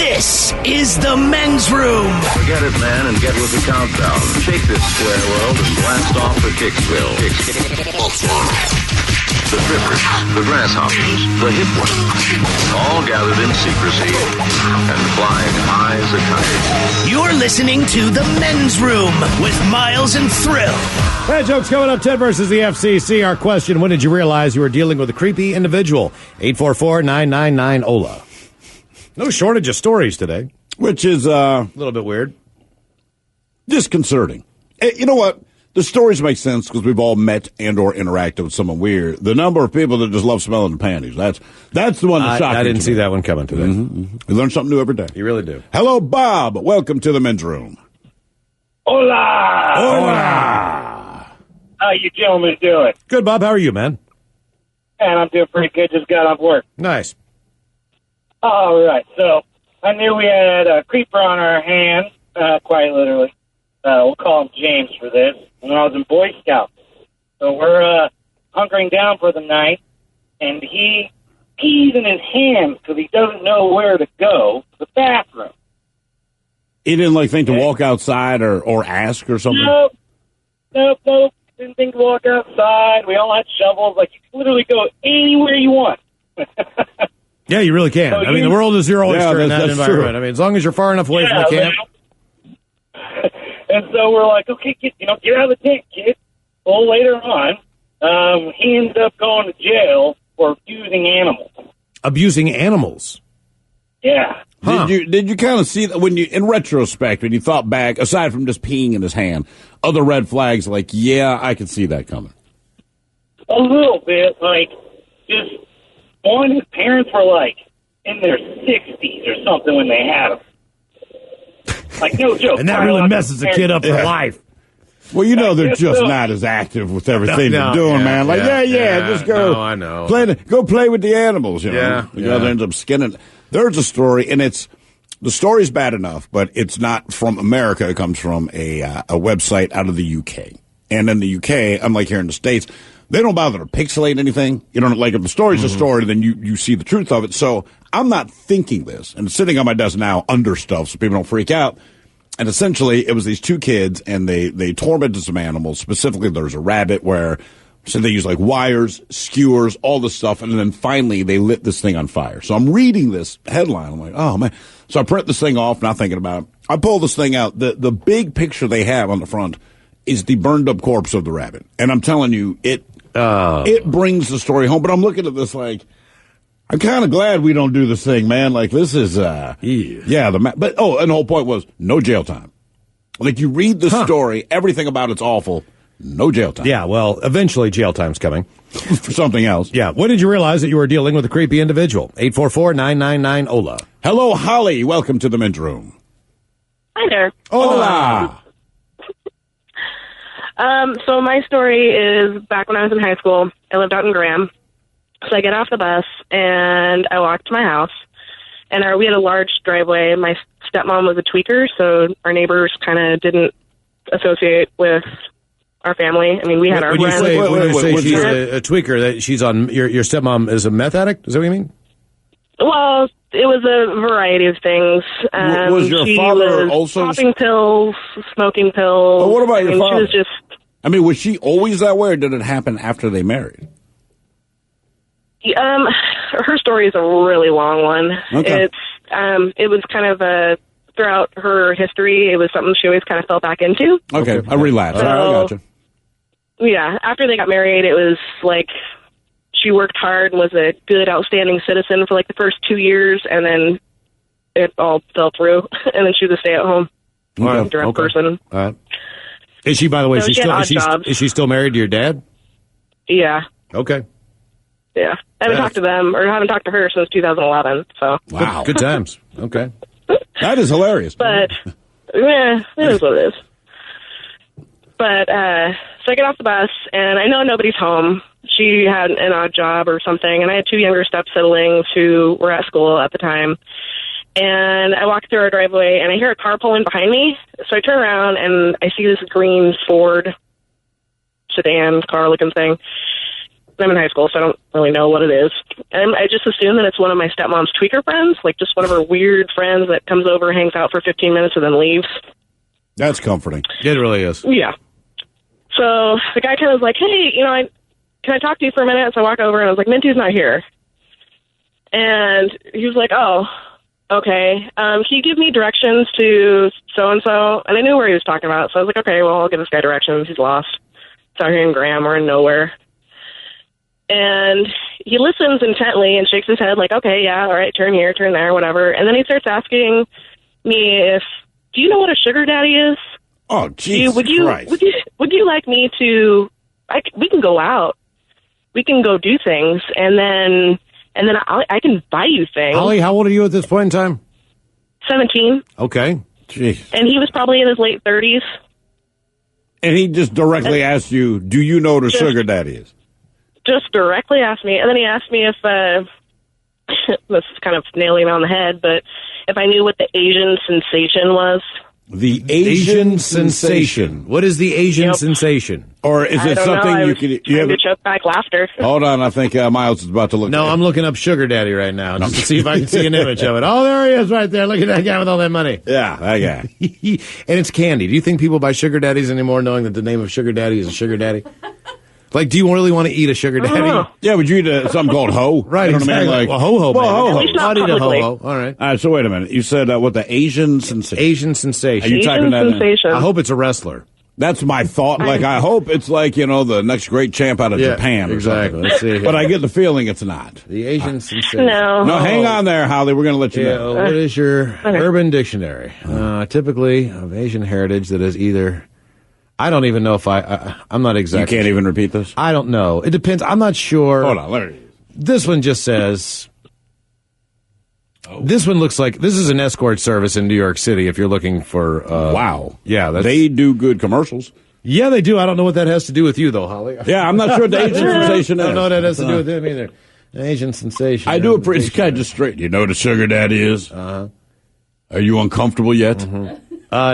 This is the men's room. Forget it, man, and get with the countdown. Shake this square world and blast off for Kicksville. The trippers, the grasshoppers, the hip ones, all gathered in secrecy and flying high as a kite. You're listening to the men's room with Miles and Thrill. Hey, jokes coming up. Ted versus the FCC. Our question: when did you realize you were dealing with a creepy individual? 844-999-OLA. No shortage of stories today, which is a little bit weird, disconcerting. You know what? The stories make sense because we've all met and or interacted with someone weird. The number of people that just love smelling the panties, that's the one that shocked me. I didn't see that one coming today. You learn something new every day. You really do. Hello, Bob. Welcome to the men's room. Hola! Hola! How you gentlemen doing? Good, Bob. How are you, man? And I'm doing pretty good. Just got off work. Nice. All right. So I knew we had a creeper on our hands, quite literally. We'll call him James for this. When I was in Boy Scouts. So we're hunkering down for the night, and he pees in his hands because he doesn't know where to go to the bathroom. He didn't think to walk outside or ask or something? Nope. Didn't think to walk outside. We all had shovels. You can literally go anywhere you want. Yeah, you really can. So the world is your oyster in that that's environment. True. As long as you're far enough away from the camp. And so we're like, okay, get out of the tent, kid. Well, later on, he ends up going to jail for abusing animals. Abusing animals? Yeah. Huh. Did you kind of see that in retrospect, when you thought back, aside from just peeing in his hand, other red flags yeah, I could see that coming? A little bit, just one, his parents were in their 60s or something when they had him. No joke. And that really messes a kid up for life. Well, they're just not as active with everything they're doing, man. Just go. No, I know. Go play with the animals, Yeah. The other ends up skinning. There's a story, and the story's bad enough, but it's not from America. It comes from a website out of the UK. And in the UK, unlike here in the States, they don't bother to pixelate anything. If the story's a story, then you see the truth of it. So I'm not thinking this, and it's sitting on my desk now under stuff so people don't freak out. And essentially, it was these two kids, and they tormented some animals. Specifically, there was a rabbit so they used wires, skewers, all this stuff, and then finally they lit this thing on fire. So I'm reading this headline. I'm like, oh, man. So I print this thing off, not thinking about it. I pull this thing out. The big picture they have on the front is the burned up corpse of the rabbit. And I'm telling you, it brings the story home. But I'm looking at this I'm kind of glad we don't do this thing, man. This is, but and the whole point was no jail time. You read the story, everything about it's awful, no jail time. Yeah, well, eventually jail time's coming. For something else. Yeah, when did you realize that you were dealing with a creepy individual? 844-999-OLA. Hello, Holly. Welcome to the men's room. Hi there. Hola. So my story is back when I was in high school. I lived out in Graham. So I get off the bus, and I walk to my house, and we had a large driveway. My stepmom was a tweaker, so our neighbors kind of didn't associate with our family. We had our friends. When you say she's a tweaker, that she's on, your stepmom is a meth addict? Is that what you mean? Well, it was a variety of things. Was your father also popping pills, smoking pills? Well, what about your father? She was just... was she always that way, or did it happen after they married? Her story is a really long one. Okay. It was kind of throughout her history, it was something she always kind of fell back into. Okay, a relapse. So, I gotcha. Yeah, after they got married, it was she worked hard and was a good, outstanding citizen for the first 2 years, and then it all fell through, and then she was a stay-at-home direct person. All right. Is she, by the way, So is she still married to your dad? Yeah. Okay. Yeah. I haven't talked to them, or haven't talked to her since 2011, so. Wow. Good times. Okay. That is hilarious. But, yeah, it is what it is. But, so I get off the bus, and I know nobody's home. She had an odd job or something, and I had two younger step-siblings who were at school at the time. And I walk through our driveway, and I hear a car pulling behind me. So I turn around, and I see this green Ford sedan car-looking thing. I'm in high school, so I don't really know what it is. And I just assume that it's one of my stepmom's tweaker friends, like just one of her weird friends that comes over, hangs out for 15 minutes, and then leaves. That's comforting. It really is. Yeah. So the guy kind of was like, hey, can I talk to you for a minute? So I walk over, and I was like, Minty's not here. And he was like, oh, okay. Can you give me directions to so-and-so? And I knew where he was talking about, so I was like, okay, well, I'll give this guy directions. He's lost. It's out here in Graham. We're in nowhere. And he listens intently and shakes his head like, okay, yeah, all right, turn here, turn there, whatever. And then he starts asking me do you know what a sugar daddy is? Oh, Jesus Christ. Would you like me to, we can go out. We can go do things, and then I can buy you things. Holly, how old are you at this point in time? 17. Okay. Jeez. And he was probably in his late 30s. And he just directly asked you, do you know what a sugar daddy is? Just directly asked me. And then he asked me if, this is kind of nailing it on the head, but if I knew what the Asian sensation was. The Asian sensation. What is the Asian sensation? Or is it something you could... Trying to choke back laughter. Hold on, I think Miles is about to look. No, I'm looking up sugar daddy right now just to see if I can see an image of it. Oh, there he is right there. Look at that guy with all that money. Yeah, that guy. And it's candy. Do you think people buy sugar daddies anymore knowing that the name of sugar daddy is a sugar daddy? Like, do you really want to eat a sugar daddy? Yeah, would you eat something called ho? Right, you know exactly. What I mean? Well, ho-ho, baby. At least not I'd eat a publicly. ho-ho. All right. All right, so wait a minute. You said what the Asian sensation? Asian sensation. Are you typing that in? sensation. I hope it's a wrestler. That's my thought. Like, I hope it's like, the next great champ out of Japan or exactly. something. Let's see here. But I get the feeling it's not. The Asian sensation. No. No, hang on there, Holly. We're going to let you know. What is your Urban Dictionary? Typically of Asian heritage that is either... I don't even know if I'm not exactly... You can't even repeat this? I don't know. It depends. I'm not sure. Hold on. Let me... This one just says... This one looks like... This is an escort service in New York City if you're looking for... wow. Yeah. They do good commercials. Yeah, they do. I don't know what that has to do with you, though, Holly. Yeah, I'm not sure what the Asian sensation is. I don't know what that has to do with him either. Asian sensation. I do appreciate... It's kind of just straight. You know what a sugar daddy is? Uh-huh. Are you uncomfortable yet? Mm-hmm.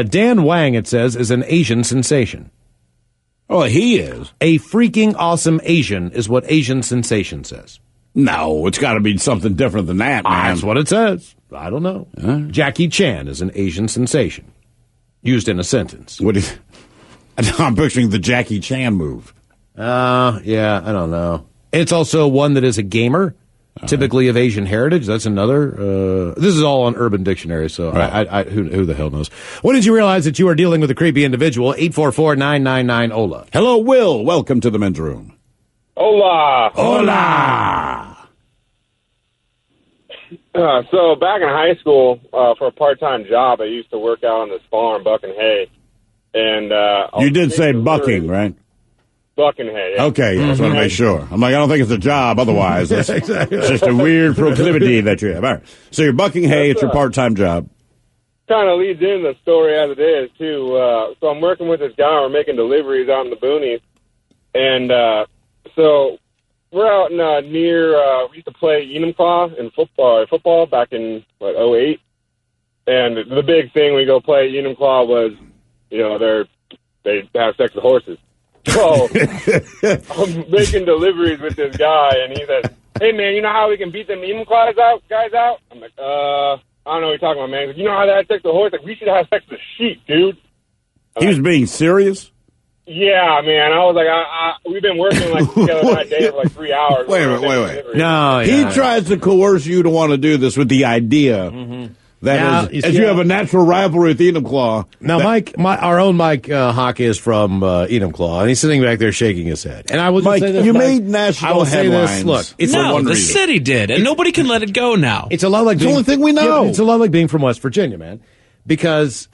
Dan Wang, it says, is an Asian sensation. Oh, he is. A freaking awesome Asian is what Asian sensation says. No, it's got to be something different than that, man. That's what it says. I don't know. Jackie Chan is an Asian sensation. Used in a sentence. What is... I'm picturing the Jackie Chan move. Yeah, I don't know. It's also one that is a gamer. Typically of Asian heritage. That's another. This is all on Urban Dictionary, so who the hell knows? When did you realize that you are dealing with a creepy individual? 844-999-OLA. Hello, Will. Welcome to the men's room. Hola. Hola. So back in high school, for a part-time job, I used to work out on this farm, bucking hay. And you did say bucking, right? Bucking hay. Yeah. Okay, yeah, just want to make sure. I'm like, I don't think it's a job. Otherwise, it's just a weird proclivity that you have. All right. So you're bucking hay. It's your part-time job. Kind of leads into the story as it is, too. So I'm working with this guy. We're making deliveries out in the boonies. And so we're out near, we used to play Enumclaw in football back in, 08. And the big thing we go play Enumclaw was, they have sex with horses. So I'm making deliveries with this guy, and he says, hey, man, you know how we can beat them Enumclaw guys out? I'm like, I don't know what you're talking about, man. He's like, you know how they have sex with horses? Like, we should have sex with sheep, dude. He was being serious? Yeah, man. I was like, we've been working together that day for 3 hours. Wait a minute. No, he tries to coerce you to want to do this with the idea that you have a natural rivalry with Enumclaw. Now, our own Mike Hawk is from Enumclaw, and he's sitting back there shaking his head. And I will Mike, say this, you made national I will headlines. say this. Look, it's the city did, and nobody can let it go now. It's a lot like the only thing we know. It's a lot like being from West Virginia, man. Because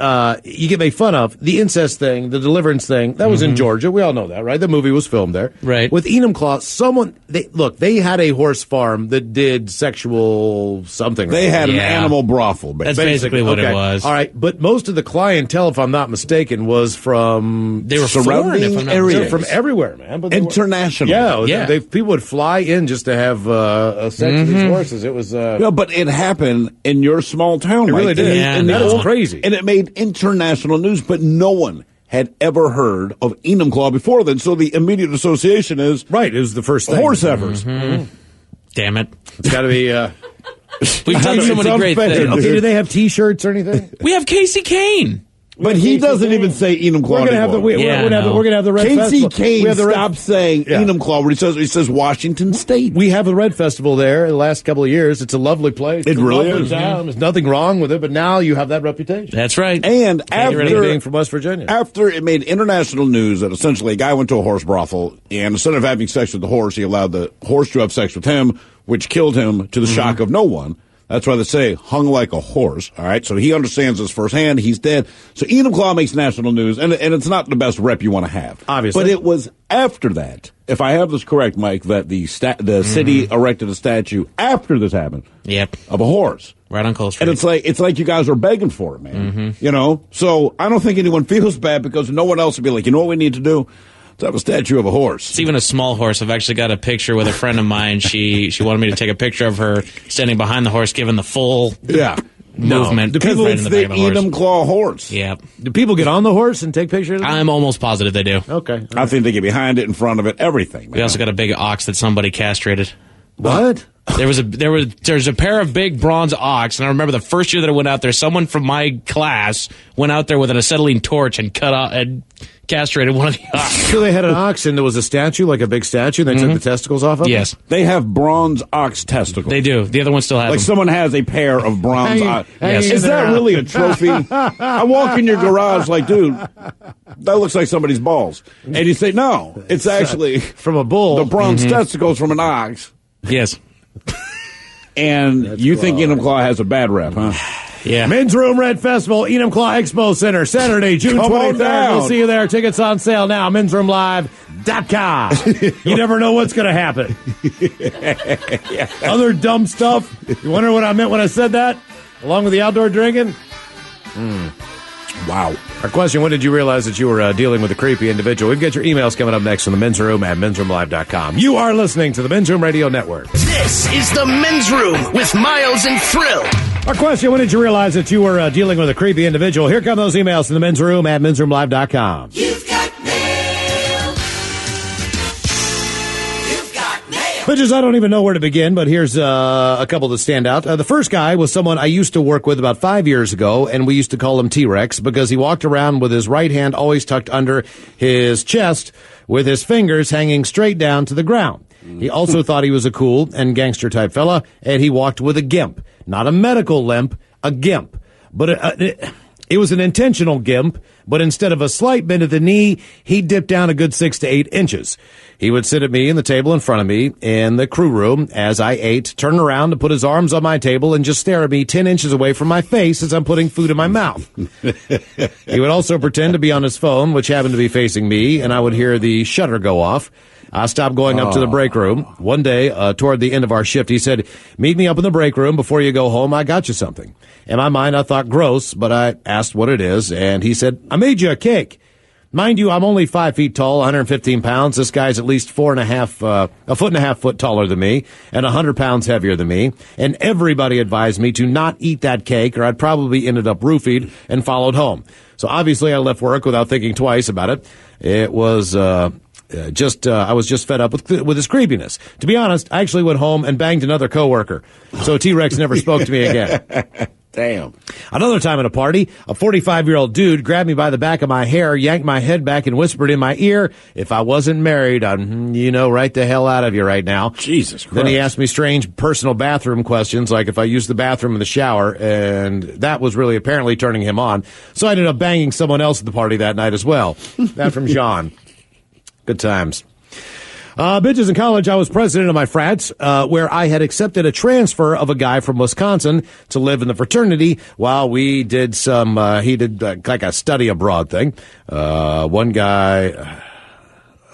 you get made fun of the incest thing, the deliverance thing. That was in Georgia. We all know that, right? The movie was filmed there. Right. With Enumclaw, they had a horse farm that did sexual something. They had an Yeah. animal brothel. That's basically what it was. All right, but most of the clientele, if I'm not mistaken, was from They were surrounding foreign, if I'm not areas. they're from everywhere, man. But they were- International. Yeah. People would fly in just to have sex with these horses. It was. No, but it happened in your small town. It really Mike. did. Yeah, And no. That's crazy. And it made international news, but no one had ever heard of Enumclaw before then. So the immediate association is right. It was the first thing. Horse heifers. Damn it. It's got to be. We've done so many great things. Okay, do they have T-shirts or anything? We have Casey Kane. But he doesn't even say Enumclaw. We're gonna have the we're gonna have the Red Casey Festival. Kane stopped saying Enumclaw. He says Washington State. We have the Red Festival there the last couple of years. It's a lovely place. It really is. There's nothing wrong with it, but now you have that reputation. That's right. And after being from West Virginia, after it made international news that essentially a guy went to a horse brothel and instead of having sex with the horse, he allowed the horse to have sex with him, which killed him to the shock of no one. That's why they say hung like a horse. All right, so he understands this firsthand. He's dead. So Enumclaw makes national news, and it's not the best rep you want to have, obviously. But it was after that, if I have this correct, Mike, that the city erected a statue after this happened. Yep, of a horse right on Cole Street. And it's like you guys are begging for it, man. You know, so I don't think anyone feels bad because no one else would be like, you know what we need to do. Let's have a statue of a horse. It's even a small horse. I've actually got a picture with a friend of mine. She wanted me to take a picture of her standing behind the horse, giving the full movement. Do people right in the back of the horse. Enumclaw horse? Yeah. Do people get on the horse and take pictures of it? I'm almost positive they do. Okay. I think they get behind it, in front of it, everything. Man. We also got a big ox that somebody castrated. What? There's a pair of big bronze ox, and I remember the first year that I went out there, someone from my class went out there with an acetylene torch and cut off and castrated one of the ox. So they had an ox, and there was a statue, like a big statue, and they took the testicles off of it? Yes. They have bronze ox testicles. They do. The other one still has like them. someone has a pair of bronze ox. Yes. Is that really a trophy? I walk in your garage like, dude, that looks like somebody's balls. And you say, no, it's actually from a bull. The bronze testicles from an ox. Yes. And that's you think Enumclaw has a bad rep, huh? Yeah. Men's Room Red Festival, Enumclaw Expo Center, Saturday, June 23rd. We'll see you there. Tickets on sale now. mensroomlive.com. You never know what's going to happen. Other dumb stuff. You wonder what I meant when I said that? Along with the outdoor drinking? Wow. Our question, when did you realize that you were dealing with a creepy individual? We've got your emails coming up next on the Men's Room at mensroomlive.com. You are listening to the Men's Room Radio Network. This is the Men's Room with Miles and Thrill. Our question, when did you realize that you were dealing with a creepy individual? Here come those emails to the Men's Room at mensroomlive.com. You've got mail. You've got mail. Bitches, I don't even know where to begin, but here's a couple that stand out. The first guy was someone I used to work with about 5 years ago, and we used to call him T-Rex because he walked around with his right hand always tucked under his chest with his fingers hanging straight down to the ground. He also thought he was a cool and gangster-type fella, and he walked with a gimp. Not a medical limp, a gimp. But it was an intentional gimp, but instead of a slight bend at the knee, he dipped down a good 6 to 8 inches. He would sit at me in the table in front of me in the crew room as I ate, turn around to put his arms on my table and just stare at me 10 inches away from my face as I'm putting food in my mouth. He would also pretend to be on his phone, which happened to be facing me, and I would hear the shutter go off. I stopped going up to the break room. One day, toward the end of our shift, he said, "Meet me up in the break room before you go home. I got you something." In my mind, I thought gross, but I asked what it is, and he said, "I made you a cake." Mind you, I'm only 5 feet tall, 115 pounds. This guy's at least a foot and a half taller than me, and 100 pounds heavier than me. And everybody advised me to not eat that cake, or I'd probably ended up roofied and followed home. So obviously, I left work without thinking twice about it. It was I was just fed up with his creepiness. To be honest, I actually went home and banged another coworker. So T-Rex never spoke to me again. Damn. Another time at a party, a 45-year-old dude grabbed me by the back of my hair, yanked my head back, and whispered in my ear, "If I wasn't married, I'd, right the hell out of you right now." Jesus Christ. Then he asked me strange personal bathroom questions, like if I used the bathroom in the shower, and that was really apparently turning him on. So I ended up banging someone else at the party that night as well. That from John. Good times. Bitches, in college, I was president of my frats, where I had accepted a transfer of a guy from Wisconsin to live in the fraternity while we did he did like a study abroad thing. One guy,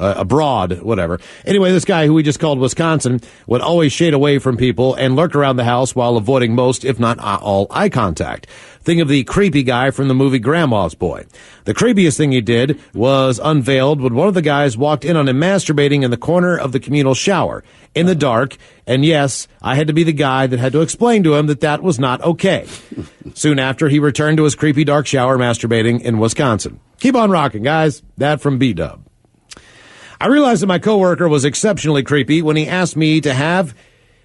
abroad, whatever. Anyway, this guy who we just called Wisconsin would always shade away from people and lurk around the house while avoiding most, if not all, eye contact. Think of the creepy guy from the movie Grandma's Boy. The creepiest thing he did was unveiled when one of the guys walked in on him masturbating in the corner of the communal shower in the dark. And yes, I had to be the guy that had to explain to him that that was not okay. Soon after, he returned to his creepy dark shower masturbating in Wisconsin. Keep on rocking, guys. That from B-Dub. I realized that my coworker was exceptionally creepy when he asked me to have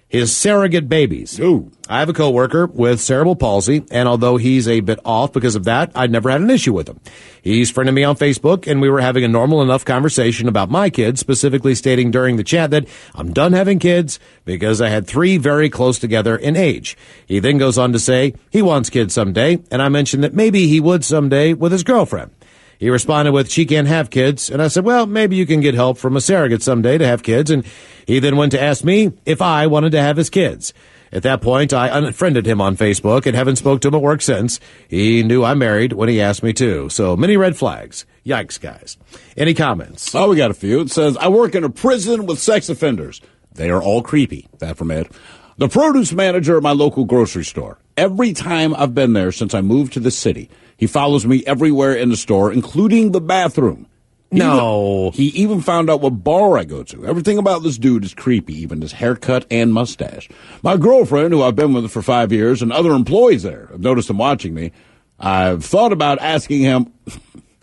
his surrogate babies. Ooh. I have a coworker with cerebral palsy, and although he's a bit off because of that, I'd never had an issue with him. He's friended me on Facebook, and we were having a normal enough conversation about my kids, specifically stating during the chat that I'm done having kids because I had 3 very close together in age. He then goes on to say he wants kids someday, and I mentioned that maybe he would someday with his girlfriend. He responded with, she can't have kids. And I said, well, maybe you can get help from a surrogate someday to have kids. And he then went to ask me if I wanted to have his kids. At that point, I unfriended him on Facebook and haven't spoke to him at work since. He knew I'm married when he asked me to. So many red flags. Yikes, guys. Any comments? Oh, we got a few. It says, I work in a prison with sex offenders. They are all creepy. That from Ed. The produce manager at my local grocery store. Every time I've been there since I moved to the city, he follows me everywhere in the store, including the bathroom. He even found out what bar I go to. Everything about this dude is creepy, even his haircut and mustache. My girlfriend, who I've been with for 5 years, and other employees there have noticed him watching me. I've thought about asking him,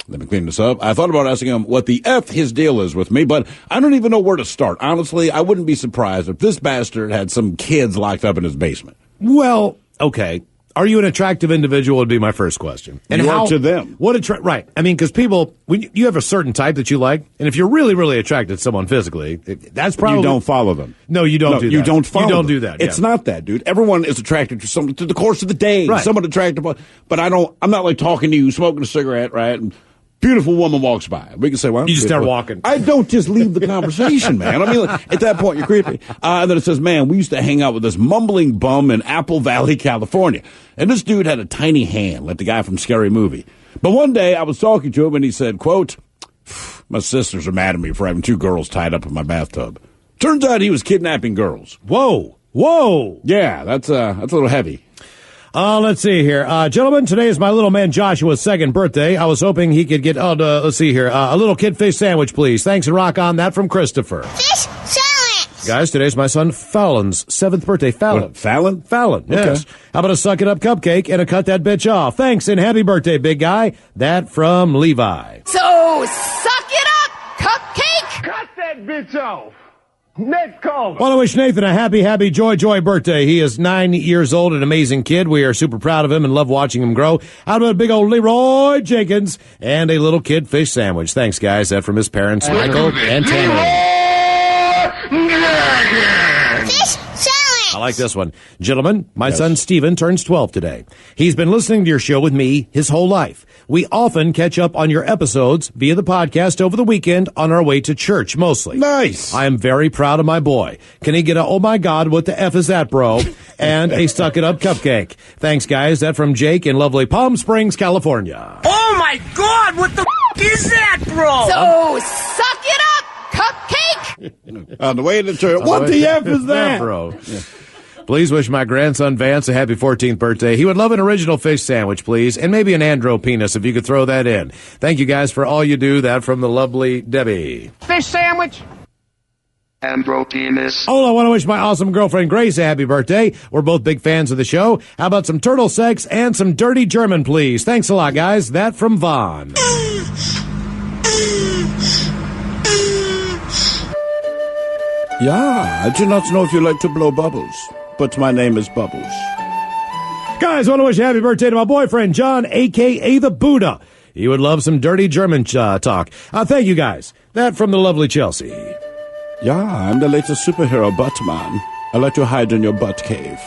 let me clean this up. I thought about asking him what the F his deal is with me, but I don't even know where to start. Honestly, I wouldn't be surprised if this bastard had some kids locked up in his basement. Well, okay. Are you an attractive individual would be my first question. And you are to them. Right. I mean, because people, when you have a certain type that you like, and if you're really, really attracted to someone physically, that's probably... You don't follow them. No, you don't do that. You don't follow You don't them. do that. It's yeah. not that, dude. Everyone is attracted to someone through the course of the day. Right. Someone attractive. But I'm not like talking to you, smoking a cigarette, right? And beautiful woman walks by. We can say, well, you just start walking. I don't just leave the conversation, man. I mean, at that point, you're creepy. And then it says, man, we used to hang out with this mumbling bum in Apple Valley, California. And this dude had a tiny hand, like the guy from Scary Movie. But one day I was talking to him and he said, quote, my sisters are mad at me for having 2 girls tied up in my bathtub. Turns out he was kidnapping girls. Whoa. Yeah, that's a little heavy. Let's see here. Gentlemen, today is my little man Joshua's 2nd birthday. I was hoping he could get, let's see here, a little kid fish sandwich, please. Thanks and rock on. That from Christopher. Fish sandwich. Guys, today's my son Fallon's 7th birthday. Fallon. What, Fallon? Fallon, yes. Okay. How about a suck it up cupcake and a cut that bitch off? Thanks and happy birthday, big guy. That from Levi. So, suck it up, cupcake. Cut that bitch off. Next call. Want to wish Nathan a happy, joy birthday. He is 9 years old, an amazing kid. We are super proud of him and love watching him grow. How about a big old Leroy Jenkins and a little kid fish sandwich? Thanks, guys. That from his parents, Michael and Tammy. Fish sandwich. I like this one. Gentlemen, my son Steven turns 12 today. He's been listening to your show with me his whole life. We often catch up on your episodes via the podcast over the weekend on our way to church, mostly. Nice. I am very proud of my boy. Can he get a, oh my God, what the F is that, bro? And a suck it up cupcake. Thanks, guys. That from Jake in lovely Palm Springs, California. Oh my God, what the is that, bro? So, suck it up, cupcake. On the way to church. What the F is that? bro? Yeah. Please wish my grandson Vance a happy 14th birthday. He would love an original fish sandwich, please, and maybe an andro penis if you could throw that in. Thank you guys for all you do. That from the lovely Debbie. Fish sandwich. Andro penis. Oh, I want to wish my awesome girlfriend Grace a happy birthday. We're both big fans of the show. How about some turtle sex and some dirty German, please? Thanks a lot, guys. That from Vaughn. Yeah, I do not know if you like to blow bubbles, but my name is Bubbles. Guys, want to wish a happy birthday to my boyfriend, John, a.k.a. the Buddha. He would love some dirty German talk. Thank you, guys. That from the lovely Chelsea. Yeah, I'm the latest superhero, Buttman. I like to hide in your butt cave.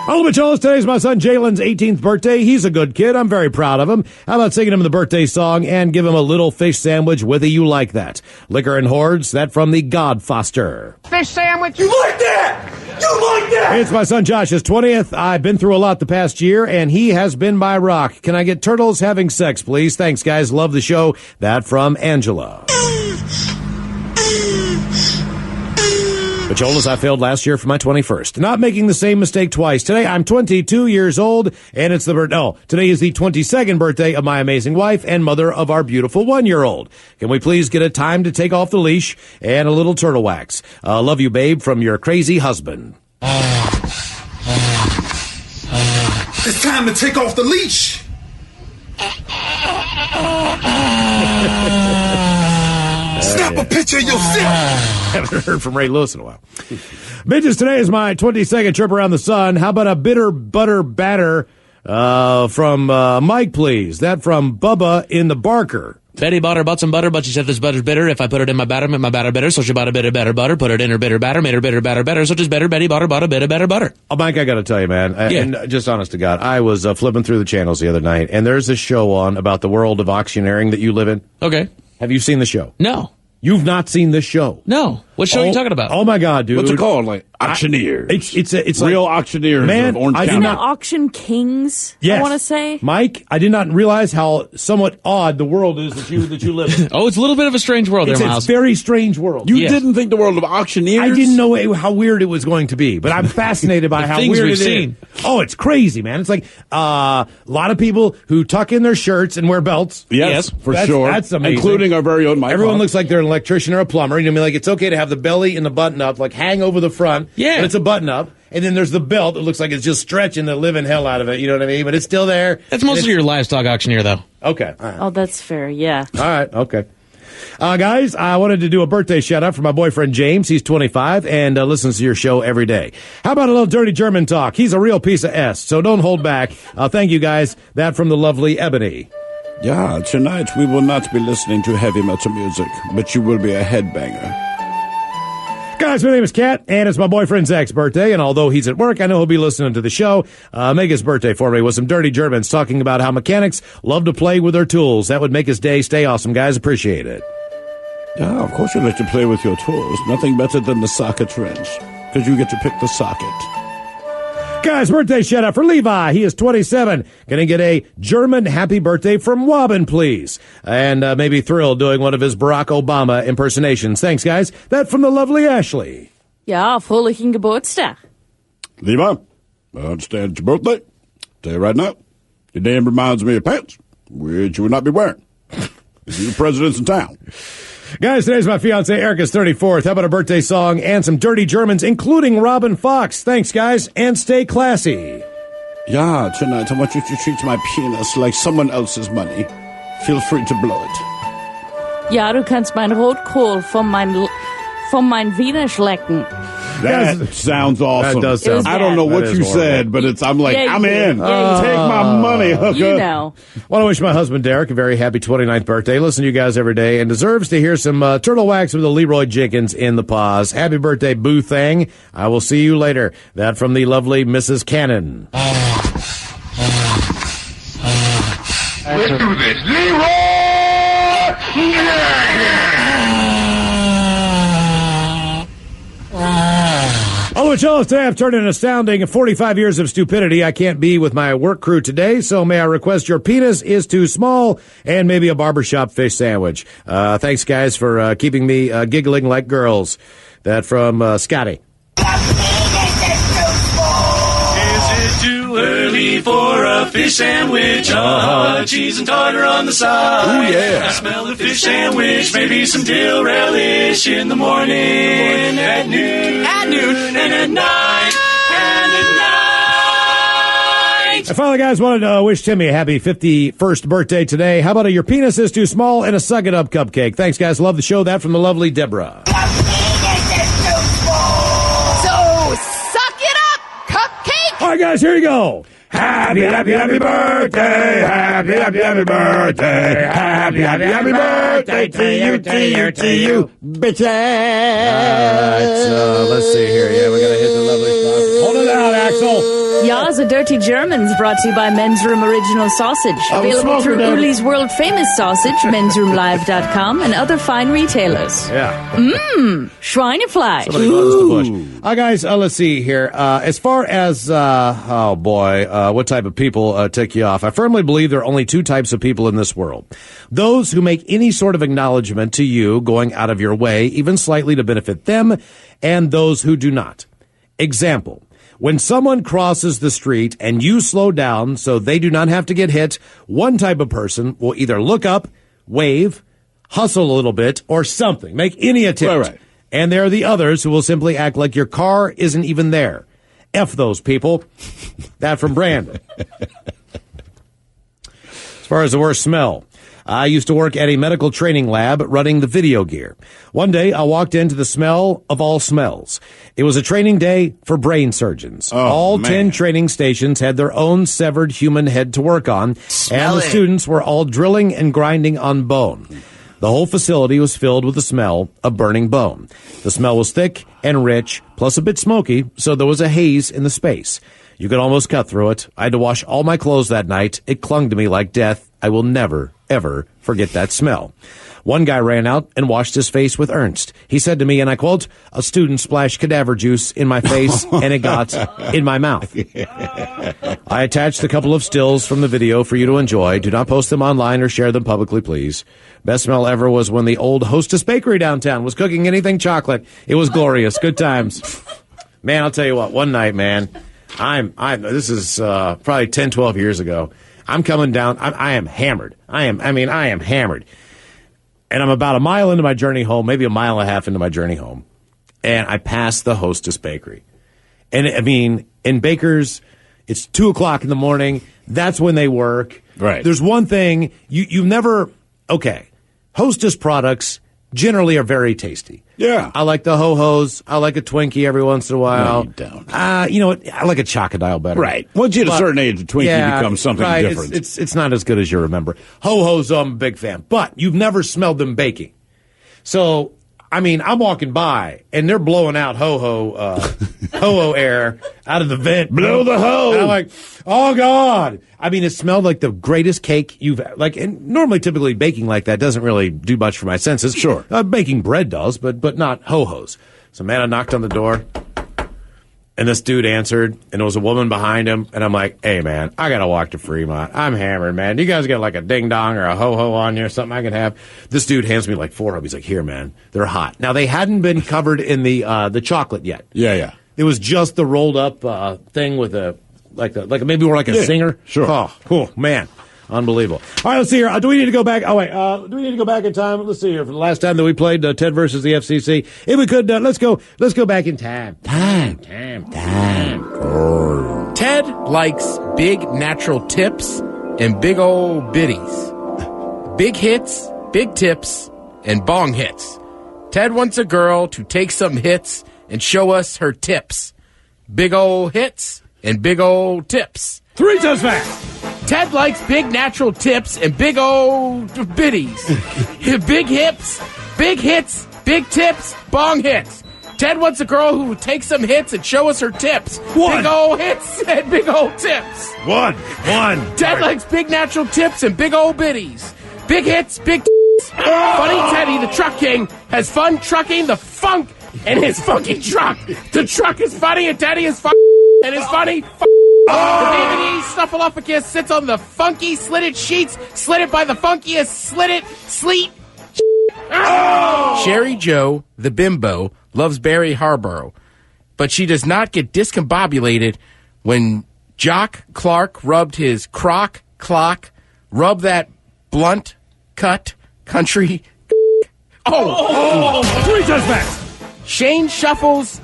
All the Macholas, today's my son Jalen's 18th birthday. He's a good kid. I'm very proud of him. How about singing him the birthday song and give him a little fish sandwich whether you like that? Liquor and Hordes, that from the Godfoster. Fish sandwich. You like that? You like that? It's my son Josh's 20th. I've been through a lot the past year, and he has been my rock. Can I get turtles having sex, please? Thanks, guys. Love the show. That from Angela. But Jonas, I failed last year for my 21st. Not making the same mistake twice. Today, I'm 22 years old, and it's today is the 22nd birthday of my amazing wife and mother of our beautiful 1-year-old. Can we please get a time to take off the leash and a little turtle wax? Love you, babe, from your crazy husband. It's time to take off the leash. Snap a picture of yourself. Haven't heard from Ray Lewis in a while. Bitches, today is my 22nd trip around the sun. How about a bitter butter batter from Mike, please? That from Bubba in the Barker. Betty bought her butt some butter, but she said this butter's bitter. If I put it in my batter, make my batter bitter. So she bought a bit of better butter, put it in her bitter batter, made her bitter batter better. So just better. Betty bought a bit of better butter. Oh, Mike, I got to tell you, man. Yeah. And just honest to God, I was flipping through the channels the other night, and there's this show on about the world of auctioneering that you live in. Okay. Have you seen the show? No. You've not seen this show? No. What show are you talking about? Oh my God, dude! What's it called? Like auctioneers? It's real like, auctioneers man, of Orange I County. did not Auction Kings. Yes. I want to say, Mike, I did not realize how somewhat odd the world is that you live in. Oh, it's a little bit of a strange world It's there, a Miles. very strange world. You didn't think the world of auctioneers? I didn't know how weird it was going to be, but I'm fascinated by how things weird we've it seen. is. Oh, it's crazy, man. It's like a lot of people who tuck in their shirts and wear belts. Yes, for That's- sure. that's amazing. Including our very own Mike. Everyone Hawk. looks like they're an electrician or a plumber. You know what I mean? Like, it's okay to have the belly and the button up, like hang over the front. Yeah. But it's a button up. And then there's the belt that looks like it's just stretching the living hell out of it. You know what I mean? But it's still there. That's mostly your livestock auctioneer, though. Okay. All right. oh, that's fair. Yeah. All right. Okay. Guys, I wanted to do a birthday shout out for my boyfriend James. He's 25 and listens to your show every day. How about a little dirty German talk? He's a real piece of S, so don't hold back. Thank you, guys. That from the lovely Ebony. Yeah, tonight we will not be listening to heavy metal music, but you will be a headbanger. Guys, my name is Kat, and it's my boyfriend Zach's birthday, and although he's at work, I know he'll be listening to the show. Make his birthday for me with some dirty Germans talking about how mechanics love to play with their tools. That would make his day. Stay awesome, guys. Appreciate it. Yeah, of course you like to play with your tools. Nothing better than the socket wrench, because you get to pick the socket. Guys, birthday shout out for Levi. He is 27. Gonna get a German happy birthday from Wobbin, please. And maybe Thrill doing one of his Barack Obama impersonations. Thanks, guys. That from the lovely Ashley. Ja, fröhlichen Geburtstag. Levi, I understand it's your birthday. Tell you right now, your name reminds me of pants, which you would not be wearing. You're the president's in town. Guys, today's my fiance Erica's 34th. How about a birthday song and some dirty Germans, including Robin Fox? Thanks, guys, and stay classy. Yeah, tonight I want you to treat my penis like someone else's money. Feel free to blow it. Ja, du kannst mein Rotkohl von mein Wiener schlecken. That sounds awesome. That does sound. I don't know what you said, but I'm like, Yeah, I'm in. yeah, Take my money, hooker. You know. Want to wish my husband Derek a very happy 29th birthday. Listen to you guys every day and deserves to hear some turtle wax with the Leroy Jenkins in the paws. Happy birthday, Boo Thang. I will see you later. That from the lovely Mrs. Cannon. Let's do this. Leroy! Although Charles, today I've turned an astounding 45 years of stupidity. I can't be with my work crew today, so may I request your penis is too small and maybe a barbershop fish sandwich. Thanks, guys, for keeping me giggling like girls. That from Scotty. Is it too early for a fish sandwich? Cheese and tartar on the side. Ooh, yeah. I smell the fish sandwich, maybe some dill relish in the morning, at noon, and at night, I finally, guys, wanted to wish Timmy a happy 51st birthday today. How about your penis is too small and a suck it up cupcake? Thanks, guys. Love the show. That from the lovely Deborah. So suck it up, cupcake. All right, guys, here you go. Happy, happy, happy birthday. Happy, happy, happy birthday. Happy, happy, happy birthday to you, bitches. Let's see here. Yeah, we got to hit the lovely spot. Hold it out, Axel. Yeah, the Dirty Germans brought to you by Men's Room Original Sausage. Available through Uli's World Famous Sausage, mensroomlive.com, and other fine retailers. Yeah. Schweinefleisch. Somebody runs the bush. Guys, let's see here. As far as, what type of people tick you off, I firmly believe there are only two types of people in this world. Those who make any sort of acknowledgement to you, going out of your way, even slightly to benefit them, and those who do not. Example. When someone crosses the street and you slow down so they do not have to get hit, one type of person will either look up, wave, hustle a little bit, or something. Make any attempt. Right. And there are the others who will simply act like your car isn't even there. F those people. That from Brandon. As far as the worst smell, I used to work at a medical training lab running the video gear. One day, I walked into the smell of all smells. It was a training day for brain surgeons. All 10 training stations had their own severed human head to work on, and the students were all drilling and grinding on bone. The whole facility was filled with the smell of burning bone. The smell was thick and rich, plus a bit smoky, so there was a haze in the space. You could almost cut through it. I had to wash all my clothes that night. It clung to me like death. I will never, ever forget that smell. One guy ran out and washed his face with Ernst. He said to me, and I quote, "A student splashed cadaver juice in my face, and it got in my mouth." I attached a couple of stills from the video for you to enjoy. Do not post them online or share them publicly, please. Best smell ever was when the old Hostess Bakery downtown was cooking anything chocolate. It was glorious. Good times. Man, I'll tell you what, one night, man, this is probably 10, 12 years ago. I'm coming down. I am hammered. I am hammered. And I'm about a mile into my journey home, maybe a mile and a half into my journey home. And I pass the Hostess Bakery. And in bakers, it's 2:00 in the morning. That's when they work. Right. There's one thing you never, okay. Hostess products generally are very tasty. Yeah. I like the Ho-Hos. I like a Twinkie every once in a while. No, you don't. You know what? I like a Chocodile better. Right. Once you hit a certain age, the Twinkie becomes something different. It's not as good as you remember. Ho-Hos, I'm a big fan. But you've never smelled them baking. So, I'm walking by, and they're blowing out Ho-Ho air out of the vent. Blow the ho! And I'm like, oh, God. It smelled like the greatest cake you've, and normally, typically, baking like that doesn't really do much for my senses. Sure. Baking bread does, but not Ho-Hos. So, man, I knocked on the door, and this dude answered, and there was a woman behind him, and I'm like, hey, man, I got to walk to Fremont. I'm hammered, man. You guys got like a ding-dong or a ho-ho on you or something I can have? This dude hands me like 4 of them. He's like, here, man, they're hot. Now, they hadn't been covered in the chocolate yet. Yeah. It was just the rolled-up thing with maybe we're like a singer. Sure. Oh, man. Unbelievable. All right, let's see here. Do we need to go back? Do we need to go back in time? Let's see here. For the last time that we played Ted versus the FCC, if we could, let's go back in time. Time. Ted likes big natural tips and big old biddies. Big hits, big tips, and bong hits. Ted wants a girl to take some hits and show us her tips. Big old hits and big old tips. 3 times fast. Ted likes big natural tips and big old biddies. Big hips, big hits, big tips, bong hits. Ted wants a girl who will take some hits and show us her tips. 1. Big old hits and big old tips. 1. Ted likes big natural tips and big old biddies. Big hits, big tips. Funny Teddy, the truck king, has fun trucking the funk in his funky truck. The truck is funny and Teddy is and his funny The DVD Snuffleupagus sits on the funky slitted sheets, slitted by the funkiest sleet. Sherry Joe, the bimbo, loves Barry Harborough, but she does not get discombobulated when Jock Clark rubbed his crock clock, rub that blunt cut country. 3 times fast. Shane shuffles.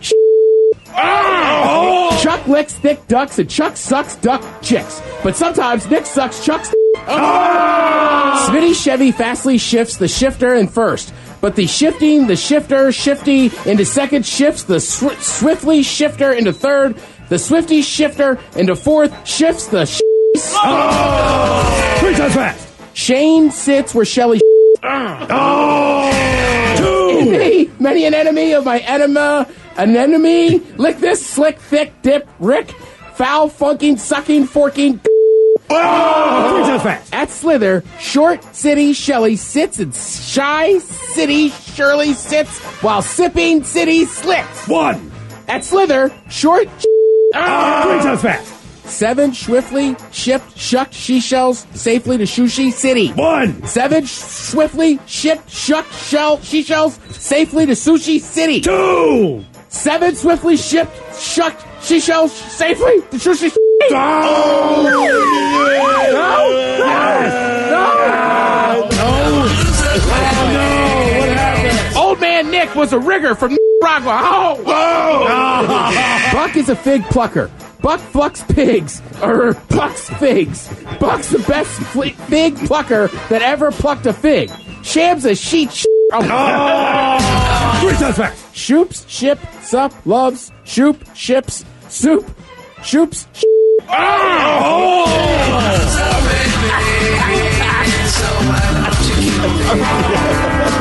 Chuck licks thick ducks and Chuck sucks duck chicks. But sometimes Nick sucks Chuck's. Smitty Chevy fastly shifts the shifter in first. But the shifty into second shifts the swiftly shifter into third. The swifty shifter into fourth shifts the 3 times fast. Shane sits where Shelly. 2. In me, many an enemy of my enema. An enemy, lick this slick, thick dip, Rick. foul, funking, sucking, forking. Oh! 3 times fast. At Slither, Short City Shelley sits and Shy City Shirley sits while sipping City slits. 1. At Slither, Short 3 times fast. 7 swiftly shipped shucked she-shells safely to Sushi City. 1. 7 swiftly shipped shucked she-shells safely to Sushi City. 2. 7 swiftly shipped shucked she-shells safely to Sushi City. Oh! No! What happened? Old Man Nick was a rigger from Nicaragua. Oh! Buck is a fig plucker. Buck plucks pigs, or plucks figs. Buck's the best fig plucker that ever plucked a fig. Sham's a sheet. 3 times fast. Shoops, ship, sup, loves, shoop, ships, soup, shoops.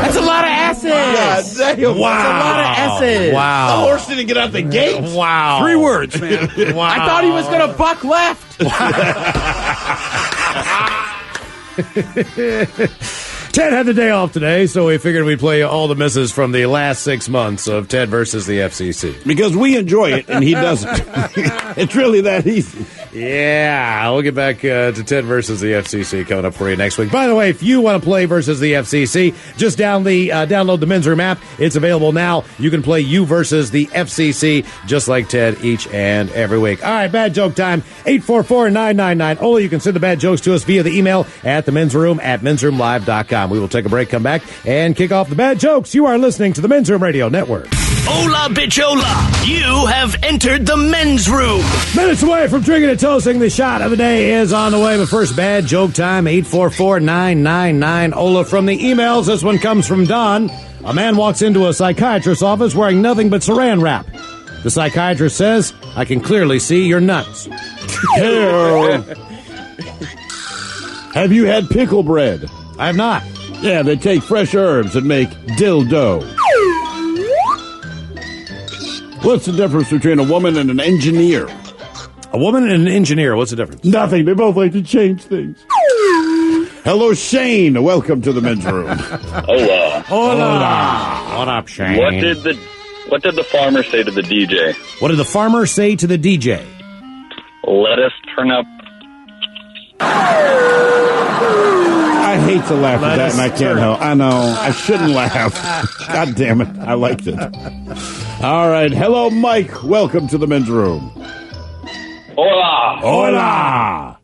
That's a lot of acid. God damn. Wow. That's a lot of acid. Wow. The horse didn't get out the gate. Wow. 3 words, man. Wow. I thought he was going to buck left. Ted had the day off today, so we figured we'd play all the misses from the last 6 months of Ted versus the FCC. Because we enjoy it, and he doesn't. It's really that easy. Yeah, we'll get back to Ted versus the FCC coming up for you next week. By the way, if you want to play versus the FCC, just download the Men's Room app. It's available now. You can play you versus the FCC just like Ted each and every week. All right, bad joke time. 844-999. Ola, you can send the bad jokes to us via the email at themensroom@mensroomlive.com. We will take a break, come back, and kick off the bad jokes. You are listening to the Men's Room Radio Network. Hola, bichola. You have entered the men's room. Minutes away from drinking and toasting. The shot of the day is on the way. But first, bad joke time. 844-999. Ola from the emails. This one comes from Don. A man walks into a psychiatrist's office wearing nothing but saran wrap. The psychiatrist says, "I can clearly see your nuts." Have you had pickle bread? I have not. Yeah, they take fresh herbs and make dildo. What's the difference between a woman and an engineer? A woman and an engineer, what's the difference? Nothing. They both like to change things. Hello, Shane. Welcome to the Men's Room. Hola. Hola. What up, Shane? What did the farmer say to the DJ? What did the farmer say to the DJ? Let us turn up. I hate to laugh at that, and I can't help. I know. I shouldn't laugh. God damn it. I liked it. All right. Hello, Mike. Welcome to the Men's Room. Hola. Hola.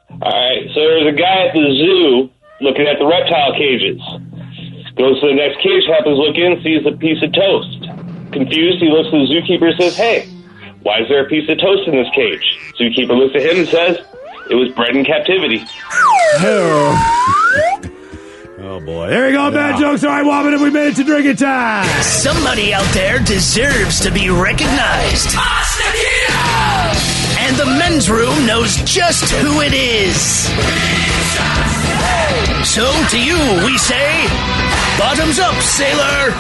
All right. So there's a guy at the zoo looking at the reptile cages. Goes to the next cage, happens to look in, sees a piece of toast. Confused, he looks at the zookeeper and says, "Hey, why is there a piece of toast in this cage?" Zookeeper looks at him and says, "It was bred in captivity." Oh, boy. There you go, bad jokes. All right, Wobbin, and we made it to drinking time. Somebody out there deserves to be recognized. And the men's room knows just who it is. So to you, we say, bottoms up, sailor.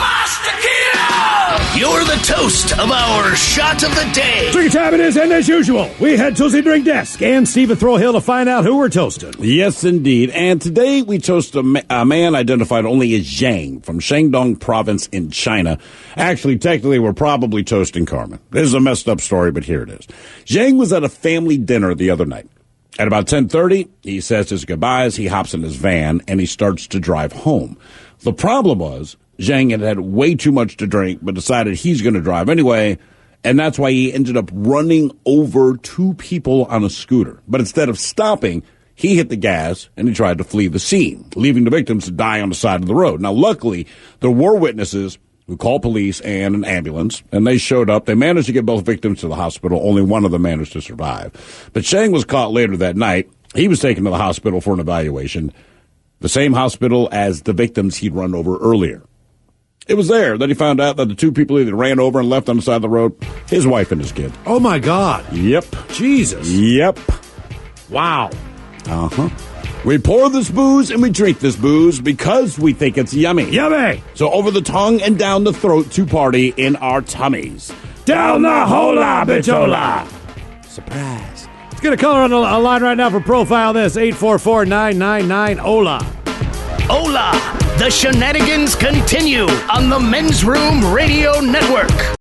You're the toast of our shot of the day. Drinking time it is, and as usual, we head to the drink desk and Stephen Throwhill to find out who we're toasting. Yes, indeed. And today we toast a man identified only as Zhang from Shandong province in China. Actually, technically, we're probably toasting Carmen. This is a messed up story, but here it is. Zhang was at a family dinner the other night. At about 10:30, he says his goodbyes, he hops in his van, and he starts to drive home. The problem was, Zhang had had way too much to drink, but decided he's going to drive anyway, and that's why he ended up running over 2 people on a scooter. But instead of stopping, he hit the gas, and he tried to flee the scene, leaving the victims to die on the side of the road. Now, luckily, there were witnesses who called police and an ambulance, and they showed up. They managed to get both victims to the hospital. Only one of them managed to survive. But Zhang was caught later that night. He was taken to the hospital for an evaluation, the same hospital as the victims he'd run over earlier. It was there that he found out that the 2 people he ran over and left on the side of the road, his wife and his kid. Oh, my God. Yep. Jesus. Yep. Wow. Uh-huh. We pour this booze and we drink this booze because we think it's yummy. Yummy. So over the tongue and down the throat to party in our tummies. Down the hola, bichola. surprise. Let's get a caller on the line right now for Profile This, 844-999-OLA. Hola! The shenanigans continue on the Men's Room Radio Network.